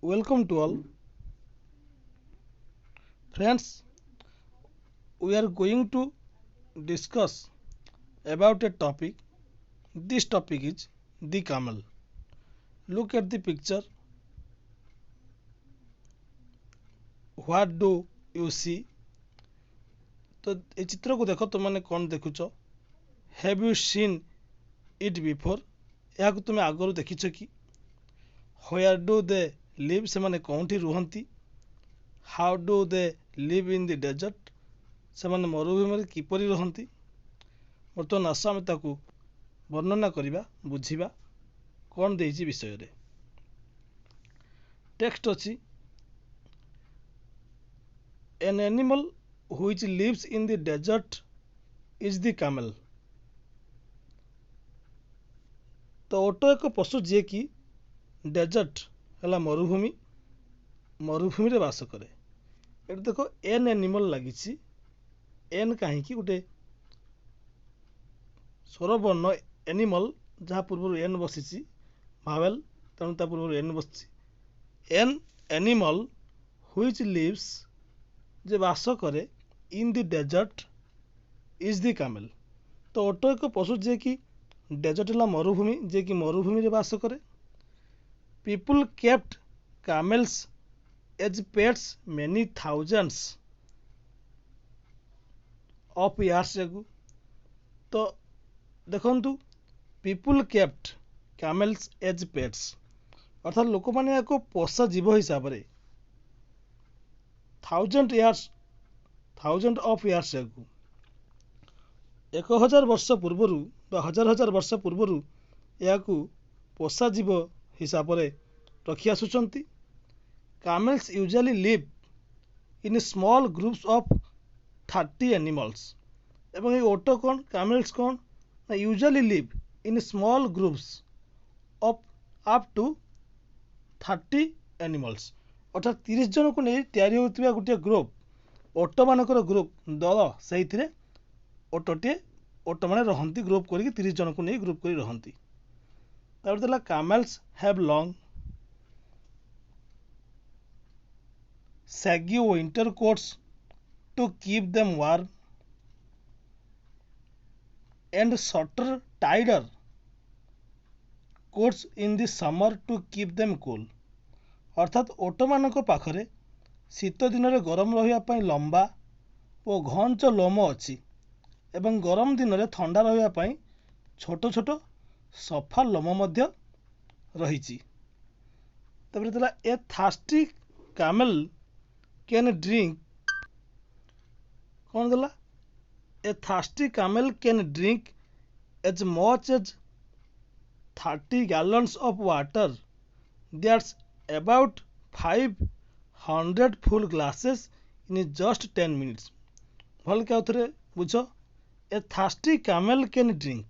Welcome to all. Friends, we are going to discuss about a topic. This topic is the camel. Look at the picture. What do you see? तो ए चित्र को देख तुमने कौन देखुच? Have you seen it before? याकु तुमे आगरु देखिछ कि? Where do they live? सेमाने कोउंठी रुहंती? How do they live in the desert? सेमाने मरुभूमि किपरि रहंती? बर्तमान आस आमे ताकू वर्णना करिबा बुझिबा कौन देइछि विषय रे। टेक्स्ट अछि an animal which lives in the desert is the camel। तो ओटो एक पशु जे कि डेजर्ट हला मरुभूमि रे वास करे। एट देखो एन एनिमल लागिछि। एन काहे कि गुटे स्वरवर्ण एनिमल जहाँ पूर्व एन बसिछि भावेल तेणु ता पूर्व एन बसिछि। एन एनिमल व्हिच लिव्स जे वास करे in the desert is the camel. तो ओटो एक पशु जे कि डेजर्ट हला मरुभूमि जे कि मरुभूमि रे वास करे। People kept camels as pets many thousands of years ago. तो देखंतु people kept camels as pets अर्थात लोक माने एको पोषा जीव हिसाब रे थाउजेंड ऑफ इयर्स एगो 1000 वर्ष पूर्वरु बा हजार वर्ष पूर्वरु याकू पोषा जीव हिसाब रे रखि आसुचंती। Camels usually live in small groups of 30 animals. एवं ये ओटो कौन कैमल्स कौन ना usually live in small groups of up to 30 animals अर्थात 30 जन को नहीं तैयारी होतिबा गुटे ग्रुप ओटो मानकर ग्रुप दल सेहिथिरे ओटोटे ओटो माने रहंती ग्रुप करिक 30 जन को नहीं ग्रुप करी रहंती। तापर देला camels have long saggy winter coats to keep them warm and shorter tighter coats in the summer to keep them cool। अर्थात ओटो मानक पाखरे शीत दिन रे गरम रहिया पई लंबा ओ घंच लोम अछि एवं गरम दिन रे ठंडा रहिया पई छोट छोट सफा लोम मध्य रहिछि। तबरे देला a thirsty camel can drink कौन देला a thirsty camel can drink as much as 30 gallons of water that's about 500 full glasses in just 10 minutes। भल क्या उतरे बुझो a thirsty camel can drink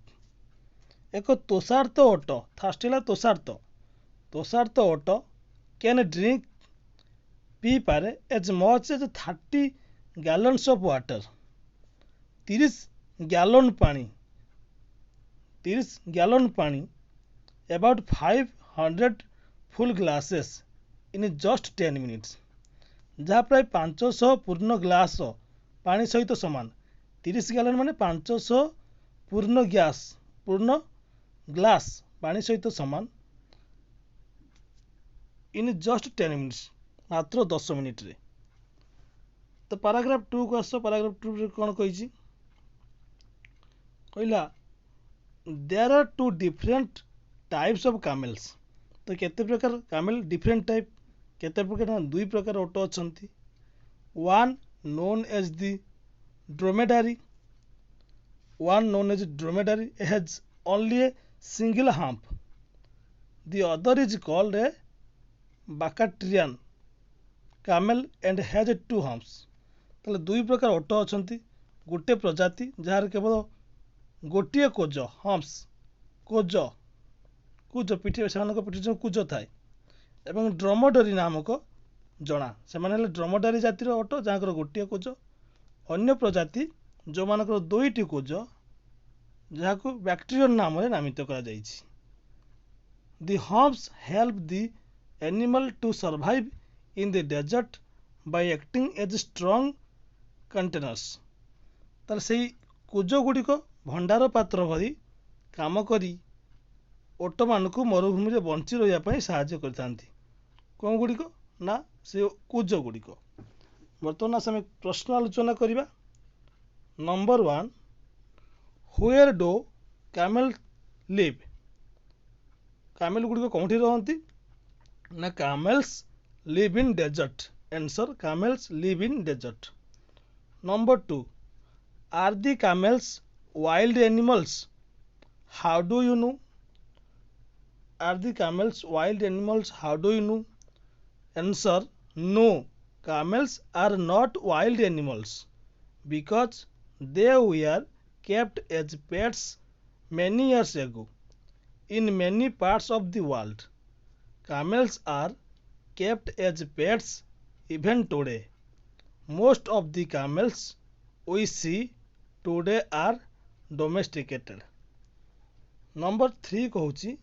एक तोषार्थ ओट थार्स्टी ला तोषार्थ ओट कैन ड्रिंक पी पारे as much as 30 gallons of water 30 gallon पानी about 500 full glasses in just 10 minutes जहाँ प्राय 500 पूर्ण ग्लास पानी सहित समान 30 गैलन माने 500 पूर्ण ग्लास पानी सहित समान इन जस्ट 10 मिनिट्स मात्र 10 मिनिट रे। तो पैराग्राफ 2 को आस पैराग्राफ 2 रे कोन कहिछि कहला there are two different types of camels. तो केते प्रकार कैमल डिफरेंट टाइप केते प्रकार ना दुई प्रकार ओटो अछंती। One known as the dromedary has only a single hump. The other is called a Bactrian camel and has 2 humps. ताले दुई प्रकार ओटो अछंती गोटे प्रजाति जहार केवल गोटिए कोज हम्प्स कुज पिठी सेमानक पिठी कुज थाए एवं ड्रोमेडारी नामक जणा सेमाने ड्रोमेडारी जातिर ओटो जहाँकर गोटिए कोज अन्य प्रजाति जो मानकर दुईटी कोज जहाको बैक्टेरियन नाम रे नामित करा जायछि। The humps help the animal to survive in the desert by acting as strong containers। ତାହେଲେ ସେଇ କୁଜ ଗୁଡ଼ିକ ଭଣ୍ଡାର ପାତ୍ର ଭଳି କାମ କରି ଓଟମାନଙ୍କୁ ମରୁଭୂମିରେ ବଞ୍ଚି ରହିବା ପାଇଁ ସାହାଯ୍ୟ କରିଥାନ୍ତି। କ'ଣ ଗୁଡ଼ିକ ନା ସେ କୁଜ ଗୁଡ଼ିକ। ବର୍ତ୍ତମାନ ଆମେ ପ୍ରଶ୍ନ ଆଲୋଚନା କରିବା। Number 1, where do camel live? Camel ଗୁଡ଼ିକ କେଉଁଠି ରହନ୍ତି? ନା camels live in desert. Answer camels live in desert. Number 2, are the camels wild animals? How do you know? Are the camels wild animals? How do you know? Answer: no, camels are not wild animals because they were kept as pets many years ago in many parts of the world. Camels are kept as pets even today. Most of the camels we see today are domesticated. Number 3 कहुची,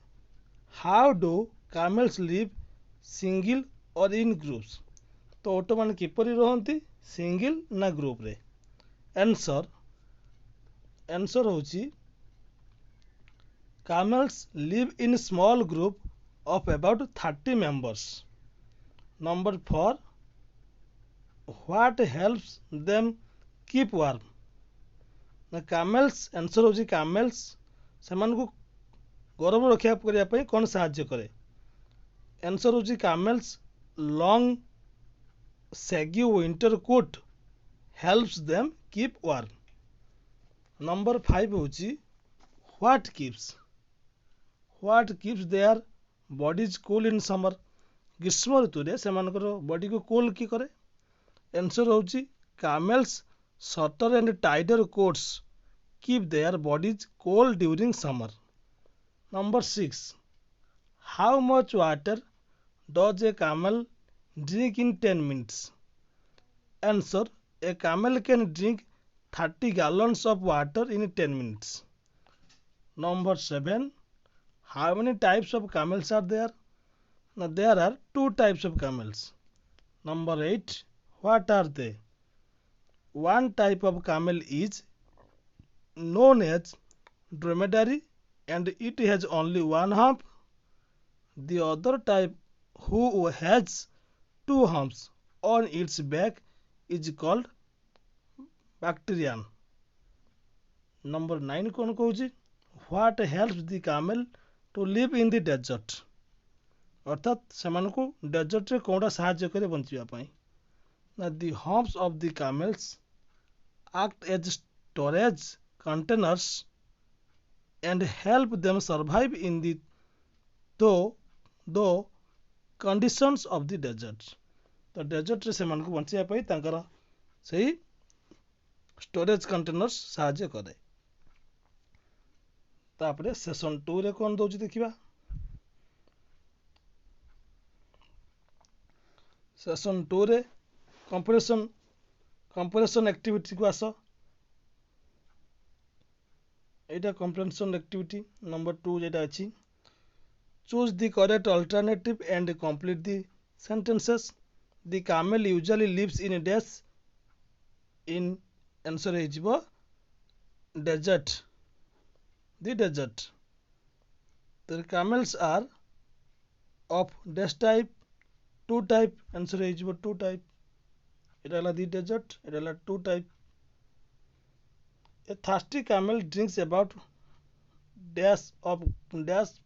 How do camels live single or in groups? तो ओट मान किपरि रहंती, single ना group रे? Answer होची camels live in small group of about 30 members. Number 4, what helps them keep warm? ना camels, answer होची camels सेमान को गरम रक्षा करने पर कौन साहाଯ୍य करे? आंसर होची camels long saggy winter coat helps them keep warm. Number 5 होची what keeps their bodies cool in summer? ग्रीष्म ऋतु रे सेमानकर बॉडी को कूल की करे? आंसर होची camels shorter and tighter coats keep their bodies cool during summer. Number 6, how much water does a camel drink in 10 minutes? Answer: a camel can drink 30 gallons of water in 10 minutes. Number 7, how many types of camels are there? Now there are 2 types of camels. Number 8, what are they? One type of camel is known as dromedary and it has only one hump. The other type, who has 2 humps on its back, is called Bactrian. Number 9 कौन कहूची, what helps the camel to live in the desert? अर्थात सेमानकु desert रे कोनटा साहाଯ୍य करे बंचिबा पई? ना the humps of the camels act as storage containers and help them survive in the though conditions of the desert. तो desert रे सेमान को बंचिया पई तांकर सही स्टोरेज कंटेनर्स साहाଯ୍य करे। तापरे सेशन 2 रे कोन दोची देखिबा। सेशन 2 रे कंपैरिजन एक्टिविटी को आसो। एटा कंपैरिजन एक्टिविटी नंबर 2 जेटा अछि, choose the correct alternative and complete the sentences. The camel usually lives in dash in answer हे जिवो desert, the desert. The camels are of dash type, 2 type, answer हे जिवो 2 type. एटा हला the desert, एटा हला 2 type. A thirsty camel drinks about dash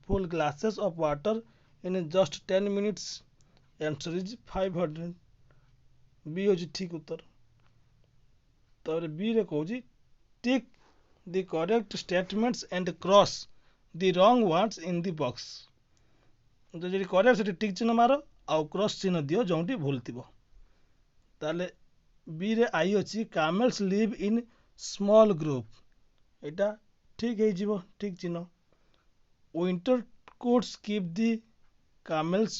full glasses of water in just 10 minutes. Answer is 500. B होची ठीक उत्तर। तापर B रे कहूची tick the correct statements and cross the wrong ones in the box. तो JD correct सेठी टिक चिन्ह मारो आ cross चिन्ह दियो Jonty भूल थिबो। ताले B रे आई होची camels live in small group, एटा ठीक है जीवो ठीक चिन्ह। विंटर कोट्स कीप दी camels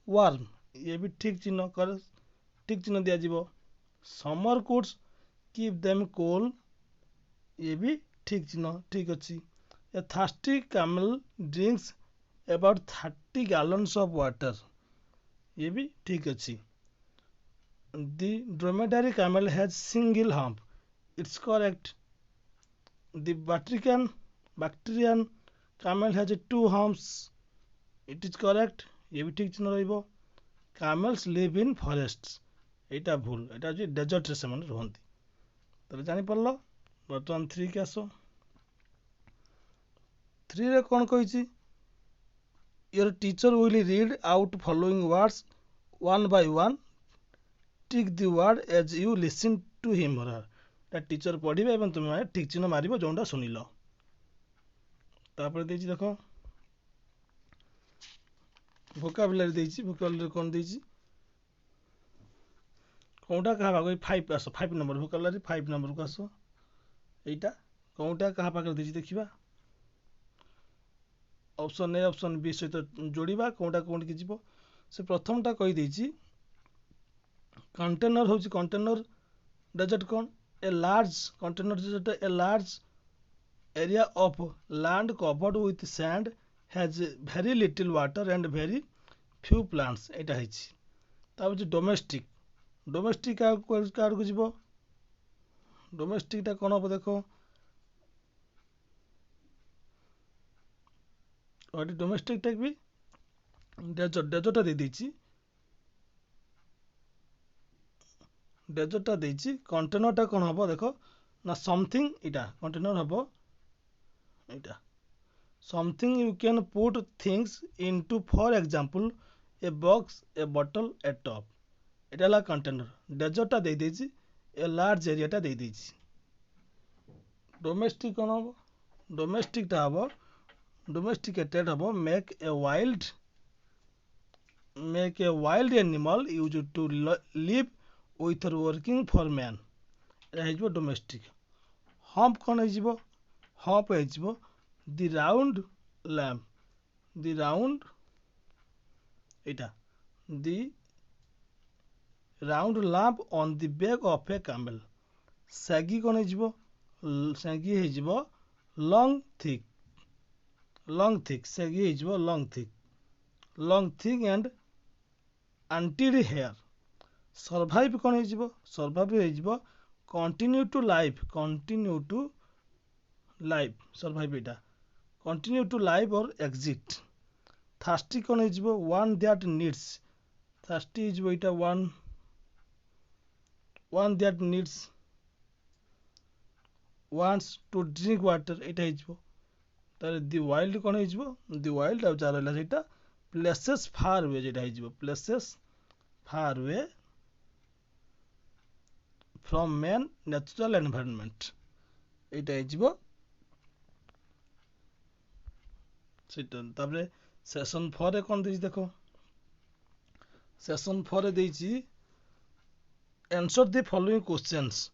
warm, ये भी ठीक चिन्ह कर ठीक चिन्ह दिया जीवो। समर कोट्स कीप देम कोल, ये भी ठीक चिन्ह ठीक अच्छी। A thirsty camel drinks about 30 gallons of water, ये भी ठीक अच्छी। The dromedary camel has single hump, it's correct. The Bactrian camel has two humps, it is correct. ये भी ठीक चिन्ह रहिबो। कैमल्स लिव इन फरेस्ट्स, एटा भूल, एटा जे डेजर्ट रे सेमाने रहंती। तले जानि पड़लो। बर्तमान 3 के आसो। 3 रे कोन कहिछि? Your teacher will read out following words one by one, tick the word as you listen to him or her। ता टीचर पढ़िबे एवं तुम माने ठीक चिन्ह मारिबो जोंडा सुनिलो। तापर देछि देखो वोकाबुलरी देछि। वोकाबुलरी कोन देछि? कोनटा कहा भागो 5 आसो, 5 नंबर वोकाबुलरी 5 नंबर को आसो। एटा कोनटा कहा पाकर देछि देखिबा। ऑप्शन ए ऑप्शन बी सहित जोड़िबा कोनटा कोन के जीवो। से प्रथमटा कहि देछि कंटेनर होछि कंटेनर डेजर्ट कौन? A large container desert, a large area of land covered with sand has very little water and very few plants. एटा हेछि। ता होछि डोमेस्टिक। डोमेस्टिक कार को जीवो। डोमेस्टिक ता कोन हो देखो। और डोमेस्टिक टेक भी डेजर्ट, डेजर्ट दे देछि। डेजर्टा देछि। कंटेनरटा कोन हबो देखो ना समथिंग, इटा कंटेनर हबो इटा something you can put things into, for example a box, A bottle, A top. इटा ला कंटेनर। डेजर्टा दे देछि। ए लार्ज एरियाटा दे देछि। डोमेस्टिक कोन हबो? डोमेस्टिकटा हबो डोमेस्टिकेटेड हबो make a wild animal use to live with working for man। এটা ହେଇଯିବ ଡୋମେଷ୍ଟିକ୍। ହମ୍ପ କ'ଣ ହେଇଯିବ? ହମ୍ପ ହେଇଯିବ the round lump, the round, ଏଇଟା the round lump on the back of a camel. Shaggy କ'ଣ ହେଇଯିବ? ସ୍ୟାଗି ହେଇଯିବ long thick, long thick, shaggy ହେଇଯିବ long thick and untidy hair. Survive कौन हो? सर्वाइव हो continue to life, continue to life survive एटा continue to life or exist. Thirsty कौन हो? वन दैट नीड्स, थार्स्टी हो एटा one that needs wants to drink water. एटा हो तारे दी वाइल्ड कौन हो? दी वाइल्ड आ जा रहला सेटा प्लेसेस फार वे, जेटा हो places far way from man natural environment. एटा हो सेटा। तापरे सेशन 4 रे कोन देछि देखो। सेशन 4 रे देछि answer the following questions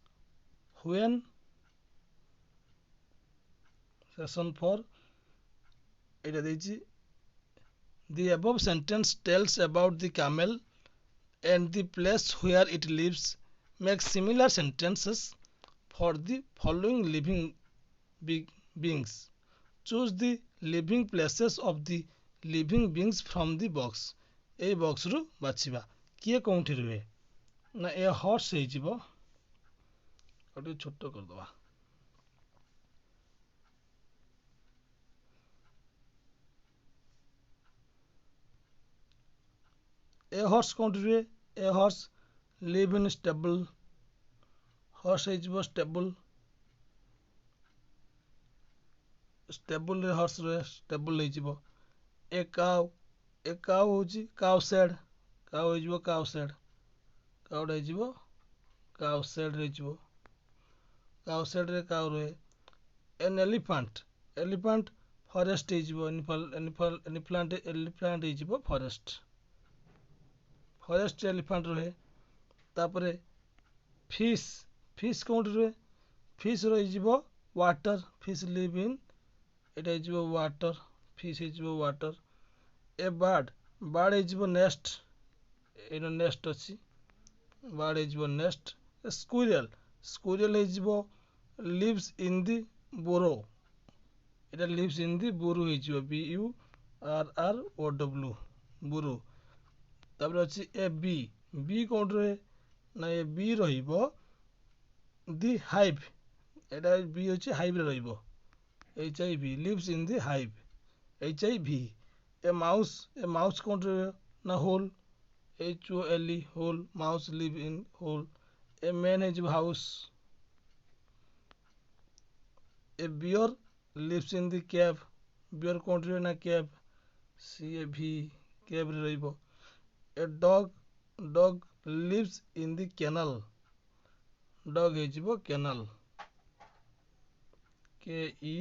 when. Session 4 एटा देछि the above sentence tells about the camel and the place where it lives। Make similar sentences for the following living beings। Choose the living places of the living beings from the box। A box रु बाछिबा किए कोउठी रुहे ना a horse हे जिवो। अटे छोटो कर दवा। A horse कोउठी रुहे? A horse live in stable. Horse हे जिवो स्टेबल, स्टेबल रे हॉर्स रे स्टेबल हे जिवो। ए काउ होची काउ शेड, काउ हे जिवो काउ शेड, काउ हे जिवो काउ शेड रे जिवो, काउ शेड रे काउ रे। एन एलिफेंट, एलिफेंट फॉरेस्ट हे जिवो, एलिफेंट हे जिवो फॉरेस्ट, फॉरेस्ट एलिफेंट रहे। तापरे फिश, फिश कोउठी रहे? फिश रही जिवो वाटर, फिश लिव इन, एटा हे जिवो वाटर, फिश हे जिवो वाटर। ए बर्ड, बर्ड हे जिवो नेस्ट, एनो नेस्ट अछि, बर्ड हे जिवो नेस्ट। ए स्क्विरल, स्क्विरल हे जिवो lives in the borrow, Etah lives in दी बोरो हे जिवो, BURROW बुरो। तापर अच्छी ए बी बी कौन रहे ना ए बी रहिबो दी हाइव एटा बी अच्छी हाइव रे रहिबो H I V lives in the hive H I V a mouse कौन रहे ना hole H O L E hole mouse live in hole a man है house a bear lives in the cave bear कौन रहे ना cab सी ए भी cave रे रहिबो a dog lives in the kennel dog है kennel K E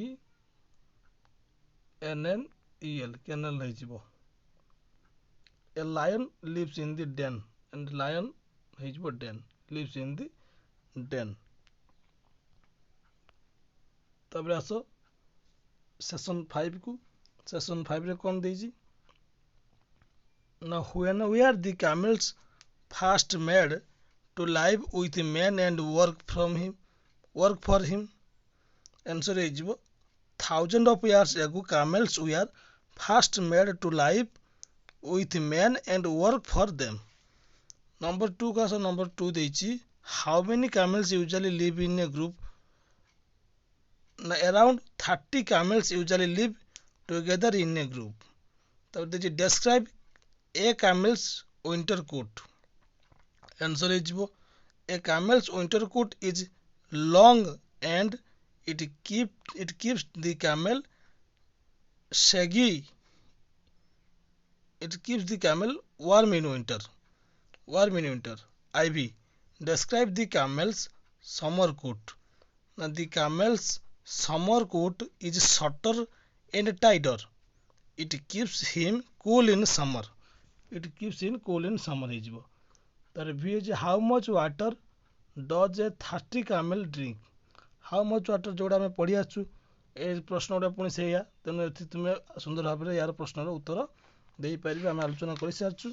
N N E L kennel है a lion lives in the den and lion है den lives in the den तब आस सेशन 5 को session 5 रे कौन देजी ना when were the camels first made to live with men and work for him answer is thousands of years ago camels were first made to live with men and work for them number 2 का number 2 देची how many camels usually live in a group around 30 camels usually live together in a group तब देची describe a camel's winter coat answer is a camel's winter coat is long and it keeps the camel shaggy it keeps the camel warm in winter IV describe the camel's summer coat now the camel's summer coat is shorter and tighter it keeps him cool in summer ହେଇଯିବ तार भी है how much water does a 30 camel drink how much water जोड़ा आम पढ़ी आसु ए प्रश्न गुड़ा पुणी से तेणु तुम सुंदर भाव में यार प्रश्नर उत्तर दे पारे आम आलोचना कर सारी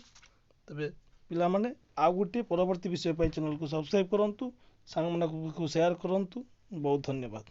तेज पे आउ गोटे परवर्ती विषय चैनल को सब्सक्राइब करूँ सांग सेयार करूँ बहुत धन्यवाद।